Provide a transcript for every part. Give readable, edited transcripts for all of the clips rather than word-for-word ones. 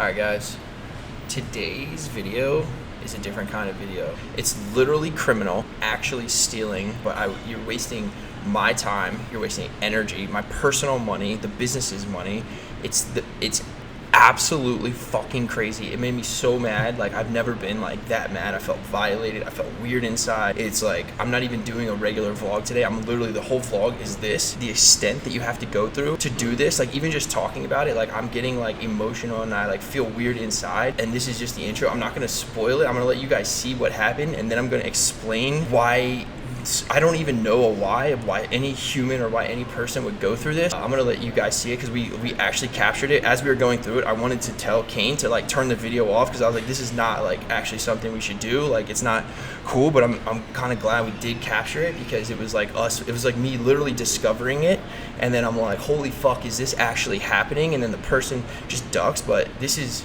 Alright guys, today's video is a different kind of video. It's literally criminal, actually stealing, but you're wasting my time, you're wasting energy, my personal money, the business's money. It's absolutely fucking crazy. It made me so mad. Like, I've never been like that mad. I felt violated. I felt weird inside. It's like, I'm not even doing a regular vlog today. I'm literally, the whole vlog is this. The extent that you have to go through to do this, like even just talking about it, like I'm getting like emotional and I like feel weird inside. And this is just the intro. I'm not gonna spoil it. I'm gonna let you guys see what happened, and then I'm gonna explain why. I don't even know why any human or why any person would go through this. I'm gonna let you guys see it because we actually captured it as we were going through it. I wanted to tell Kane to like turn the video off because I was like, this is not like actually something we should do. Like, it's not cool, but I'm kind of glad we did capture it because it was like us. It was like me literally discovering it, and then I'm like, holy fuck, is this actually happening? And then the person just ducks. But this is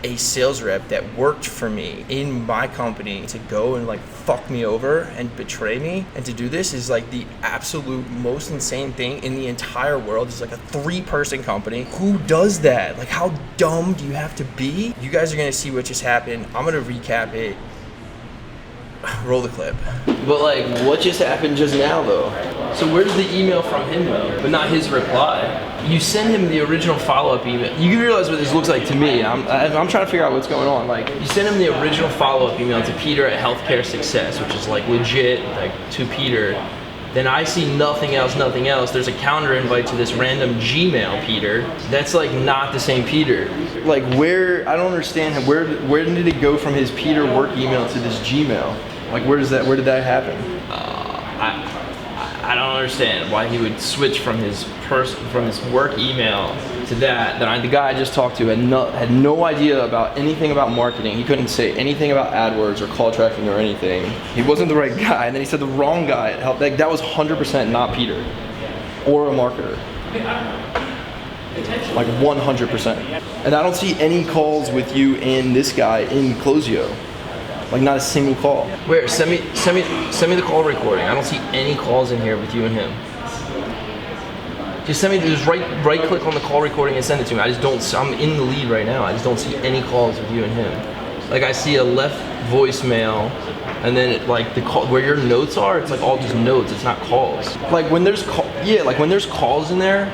a sales rep that worked for me in my company to go and like fuck me over and betray me, and to do this is like the absolute most insane thing in the entire world. It's like a 3-person company. Who does that? Like, how dumb do you have to be? You guys are gonna see what just happened. I'm gonna recap it. Roll the clip. But like, what just happened just now though? So where's the email from him though, but not his reply? You send him the original follow-up email. You can realize what this looks like to me. I'm trying to figure out what's going on. Like, you send him the original follow-up email to Peter at Healthcare Success, which is like legit, like to Peter. Then I see nothing else. There's a counter invite to this random Gmail Peter. That's like not the same Peter. Like, where, I don't understand, where did it go from his Peter work email to this Gmail? Like, where did that happen? I don't understand why he would switch from his work email to that. The guy I just talked to had no idea about anything about marketing. He couldn't say anything about AdWords or call tracking or anything. He wasn't the right guy, and then he said the wrong guy. Like, that was 100% not Peter or a marketer. Like 100%. And I don't see any calls with you and this guy in Closio. Like, not a single call. Where? Send me the call recording. I don't see any calls in here with you and him. Just send me, just right click on the call recording and send it to me. I just don't, I'm in the lead right now. I just don't see any calls with you and him. Like, I see a left voicemail, and then it, like the call, where your notes are, it's like all just notes, it's not calls. Like when there's when there's calls in there,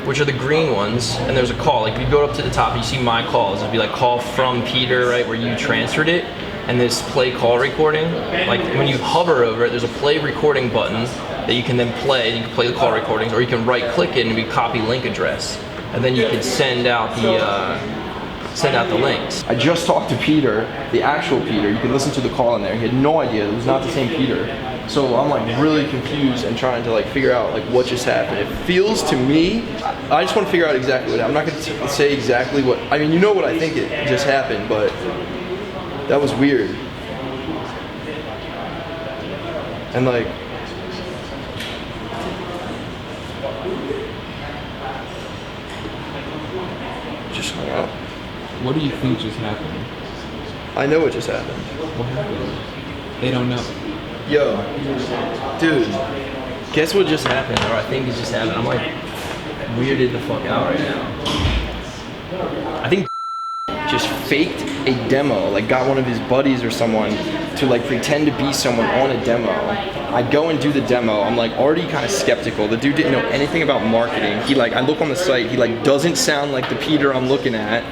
which are the green ones, and there's a call, like you go up to the top, you see my calls, it'd be like call from Peter, right, where you transferred it. And this play call recording, like when you hover over it, there's a play recording button that you can then play. You can play the call recordings, or you can right click it and be copy link address, and then you can send out the links. I just talked to Peter, the actual Peter. You can listen to the call in there. He had no idea it was not the same Peter. So I'm like really confused and trying to like figure out like what just happened. It feels to me, I just want to figure out exactly what. I'm not going to say exactly what. I mean, you know what I think it just happened, but. That was weird. And like, just hung up. What do you think just happened? I know what just happened. What happened? They don't know. Yo, dude, guess what just happened, or I think it just happened. I'm like weirded the fuck out right now. I think just faked a demo, like got one of his buddies or someone to like pretend to be someone on a demo. I go and do the demo. I'm like already kind of skeptical. The dude didn't know anything about marketing. He like, I look on the site, he like doesn't sound like the Peter I'm looking at.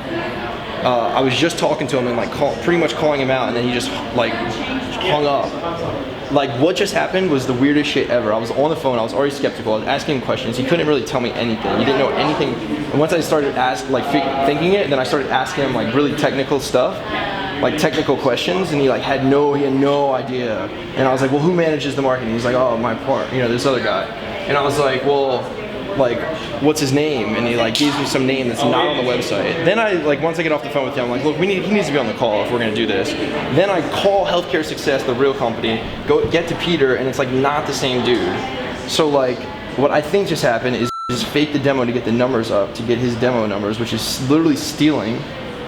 I was just talking to him and like pretty much calling him out, and then he just like hung up. Like, what just happened was the weirdest shit ever. I was on the phone, I was already skeptical, I was asking him questions, he couldn't really tell me anything, he didn't know anything. And once I started thinking it, then I started asking him like really technical stuff, like technical questions, and he had no idea. And I was like, well, who manages the marketing? He's like, oh, my part, this other guy. And I was like, well, like, what's his name? And he like gives me some name that's not on the website. Then I once I get off the phone with him, I'm like, look, he needs to be on the call if we're gonna do this. Then I call Healthcare Success, the real company, get to Peter, and it's like not the same dude. So like, what I think just happened is just fake the demo to get the numbers up, to get his demo numbers, which is literally stealing,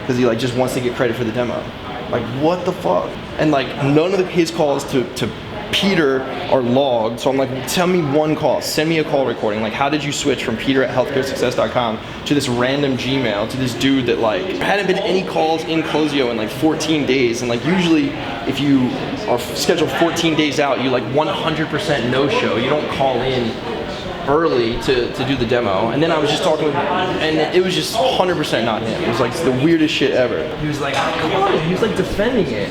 because he like just wants to get credit for the demo. Like, what the fuck? And like none of his calls to Peter are logged. So I'm like, tell me one call. Send me a call recording. Like, how did you switch from peter@healthcaresuccess.com to this random Gmail to this dude that like hadn't been any calls in Closio in like 14 days? And like usually if you are scheduled 14 days out, you like 100% no-show. You don't call in early to do the demo. And then I was just talking, and it was just 100% not him. It was like the weirdest shit ever. He was like, come on, he was like defending it.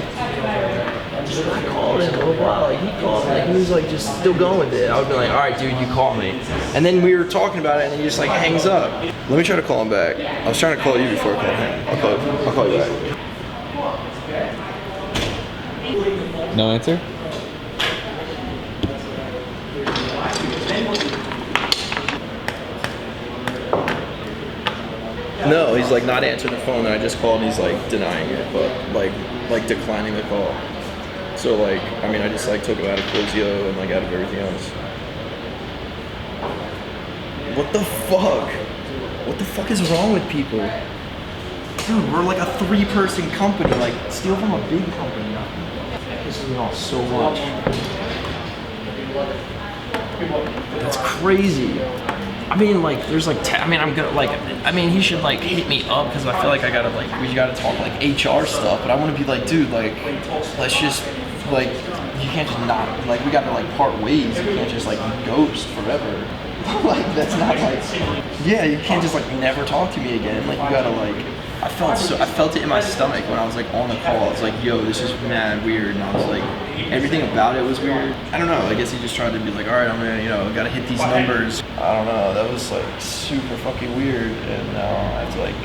I called him, blah, blah, like he called me, he was like just still going with it. I would be like, all right, dude, you call me. And then we were talking about it and he just like hangs up. Let me try to call him back. I was trying to call you before I called him. I'll call you back. No answer? No, he's like not answering the phone, and I just called and he's like denying it, but like declining the call. So like, I mean, I just like took it out of Closio and like out of everything else. What the fuck? What the fuck is wrong with people? Dude, we're like a 3-person company, like steal from a big company. That pisses me off so much. That's crazy. I mean, like, there's like, I'm gonna like, I mean, he should like hit me up because I feel like I gotta like, we gotta talk like HR stuff. But I want to be like, dude, like, let's just like, you can't just not like, we gotta like part ways. You can't just like ghost forever. Like that's not like, yeah, you can't just like never talk to me again. Like you gotta like, I felt it in my stomach when I was like on the call. I was like, yo, this is mad weird. And I was like, everything about it was weird. I don't know, I guess he just tried to be like, all right, I'm gonna, you know, gotta hit these numbers. I don't know, that was like super fucking weird. And now I have to like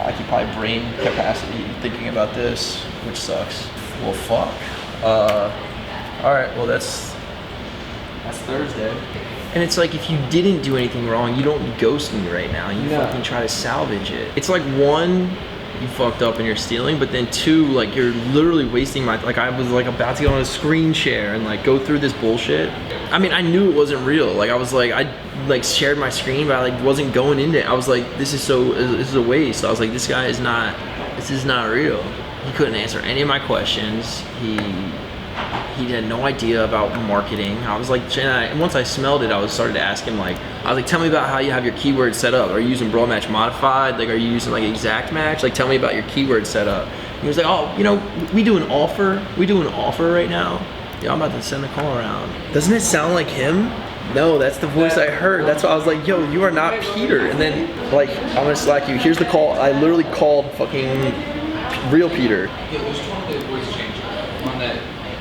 occupy brain capacity thinking about this, which sucks. Well, fuck. All right, well that's Thursday. And it's like, if you didn't do anything wrong, you don't ghost me right now. You fucking try to salvage it. It's like, 1, you fucked up and you're stealing, but then 2, like you're literally wasting my, like I was like about to go on a screen share and like go through this bullshit. I mean, I knew it wasn't real. Like I was like, I like shared my screen, but I like wasn't going into it. I was like, this is a waste. I was like, this is not real. He couldn't answer any of my questions. He had no idea about marketing. I was like, and once I smelled it, I started to ask him like, I was like, tell me about how you have your keywords set up. Are you using Brawl Match Modified? Like, are you using like Exact Match? Like, tell me about your keyword setup. He was like, oh, you know, we do an offer right now. Yeah, I'm about to send a call around. Doesn't it sound like him? No, that's the voice I heard. That's why I was like, yo, you are not Peter. And then like, I'm gonna slack you. Here's the call. I literally called fucking real Peter. Yeah, there's totally a voice changer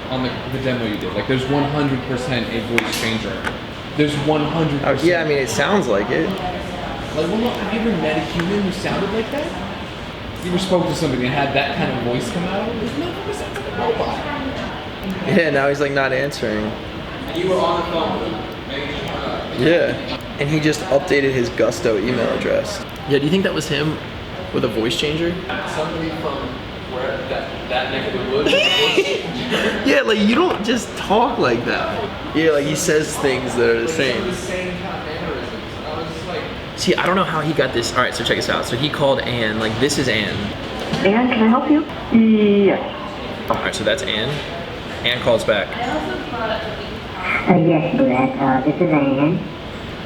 on the demo you did. Like there's 100% a voice changer. There's 100%. Yeah, I mean, it sounds like it. Like, well, have you ever met a human who sounded like that? You ever spoke to somebody and had that kind of voice come out? There's nothing sounds like a robot. Yeah, now he's like not answering. And you were on the phone with him. Yeah, and he just updated his Gusto email address. Yeah, do you think that was him with a voice changer? Somebody from where that neck of the woods. Yeah, like you don't just talk like that. Yeah, like he says things that are the same. The same kind of mannerisms. And I was just like, See, I don't know how he got this. All right, so check this out. So he called Ann. Like this is Ann. Ann, can I help you? Yes. All right, so that's Ann. Ann calls back. Yes, Brett. This is Ann.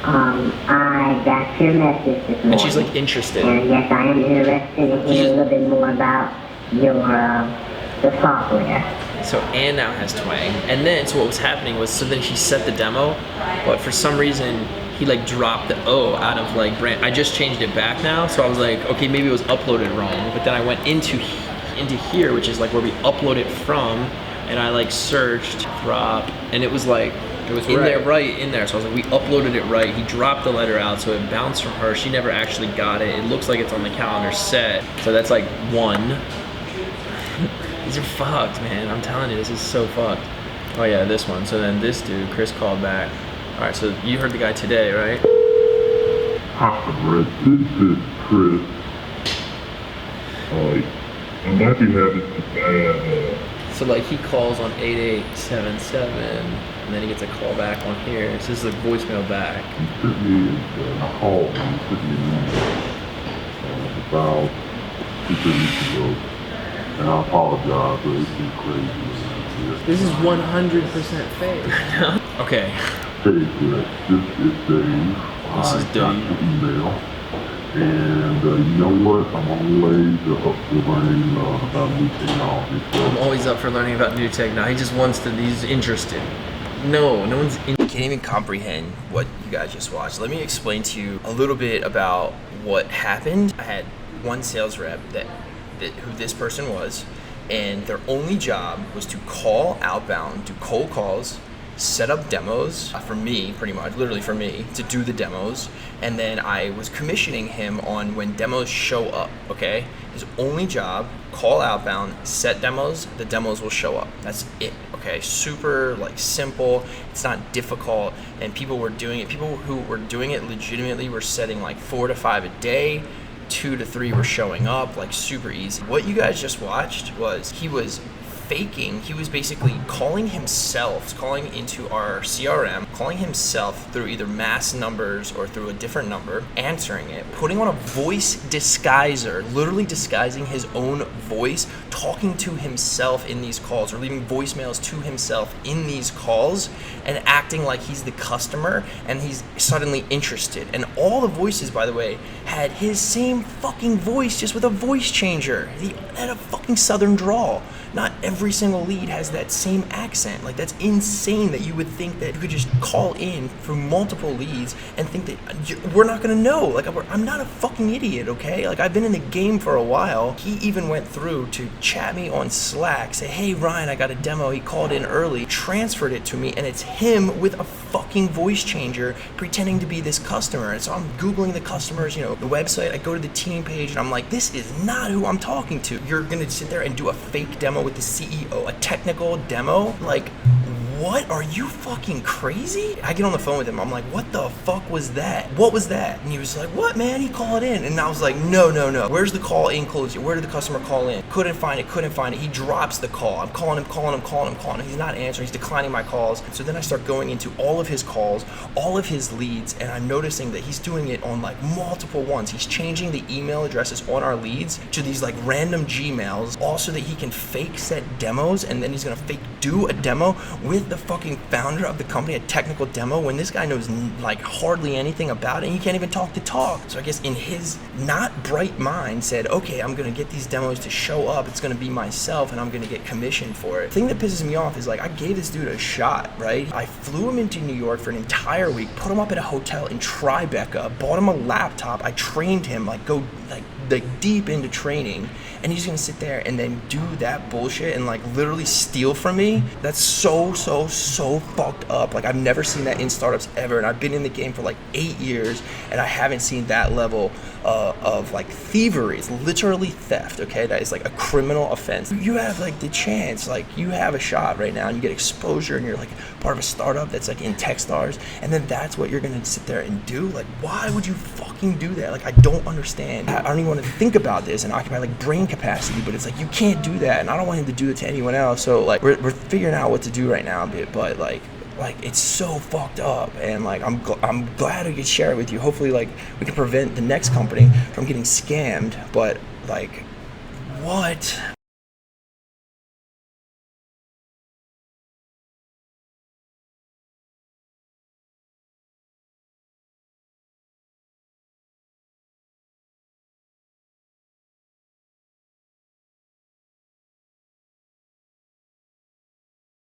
I got your message this morning. And she's like interested. And yes, I am interested in hearing a little bit more about your the software. So Ann now has Twang. And then, so what was happening was, so then she set the demo, but for some reason, he like dropped the O out of like brand. I just changed it back now, so I was like, okay, maybe it was uploaded wrong. But then I went into here, which is like where we upload it from, and I like searched drop, and it was like, it was right in there. So I was like, we uploaded it right. He dropped the letter out, so it bounced from her. She never actually got it. It looks like it's on the calendar set. So that's like 1. These are fucked, man. I'm telling you, this is so fucked. Oh yeah, this one. So then this dude, Chris, called back. All right, so you heard the guy today, right? Hi, Brett. This is Chris. I'm happy to have it today. So like he calls on 8877, and then he gets a call back on here. So this is a voicemail back. He sent me a call. He sent me an email about 2 weeks ago. And I apologize, but it's been crazy. this. This is 100% fake. Okay. Hey, Greg, this is Dave. This is I got Dave. your email. And you know what? I'm always up for learning about new technology. I'm always up for learning about new tech. Now he just wants to. He's interested. No one's in. I can't even comprehend what you guys just watched. Let me explain to you a little bit about what happened. I had one sales rep that who this person was, and their only job was to call outbound, do cold calls, set up demos for me, pretty much, literally for me, to do the demos. And then I was commissioning him on when demos show up, okay? His only job, call outbound, set demos, the demos will show up. That's it, okay? Super, like, simple. It's not difficult. And people were doing it. People who were doing it legitimately were setting like 4 to 5 a day. 2 to 3 were showing up, like super easy. What you guys just watched was he was faking. He was basically calling himself, calling into our CRM, calling himself through either mass numbers or through a different number, answering it, putting on a voice disguiser, literally disguising his own voice, talking to himself in these calls or leaving voicemails to himself in these calls and acting like he's the customer and he's suddenly interested. And all the voices, by the way, had his same fucking voice, just with a voice changer. He had a fucking southern drawl. Not every single lead has that same accent. Like, that's insane that you would think that you could just call in through multiple leads and think that we're not gonna know. Like, I'm not a fucking idiot, okay? Like, I've been in the game for a while. He even went through to chat me on Slack, say, hey, Ryan, I got a demo. He called in early, transferred it to me, and it's him with a fucking voice changer pretending to be this customer. And so I'm Googling the customers, the website. I go to the team page, and I'm like, this is not who I'm talking to. You're gonna sit there and do a fake demo with the CEO, a technical demo? Like, what? Are you fucking crazy? I get on the phone with him. I'm like, what the fuck was that? What was that? And he was like, what, man? He called in. And I was like, no. Where's the call in closure? Where did the customer call in? Couldn't find it. He drops the call. I'm calling him. He's not answering. He's declining my calls. So then I start going into all of his calls, all of his leads, and I'm noticing that he's doing it on like multiple ones. He's changing the email addresses on our leads to these like random Gmails, also that he can fake set demos, and then he's gonna fake do a demo with the fucking founder of the company, a technical demo, when this guy knows like hardly anything about it, and he can't even talk to talk. So I guess in his not bright mind said, okay, I'm gonna get these demos to show up, it's gonna be myself, and I'm gonna get commission for it. The thing that pisses me off is, like, I gave this dude a shot, right? I flew him into New York for an entire week, put him up at a hotel in Tribeca, bought him a laptop, I trained him, like deep into training, and he's gonna sit there and then do that bullshit and like literally steal from me. That's so fucked up. Like, I've never seen that in startups ever, and I've been in the game for like 8 years, and I haven't seen that level of like thievery. It's literally theft, okay? That is like a criminal offense. You have like the chance, like you have a shot right now, and you get exposure, and you're like part of a startup that's like in Techstars, and then that's what you're gonna sit there and do? Like, why would you fucking do that? Like, I don't understand. I don't even want to think about this and occupy like brain capacity, but it's like, you can't do that, and I don't want him to do it to anyone else. So like, we're figuring out what to do right now a bit, but like it's so fucked up, and like I'm glad I could share it with you. Hopefully, like, we can prevent the next company from getting scammed, but like, what?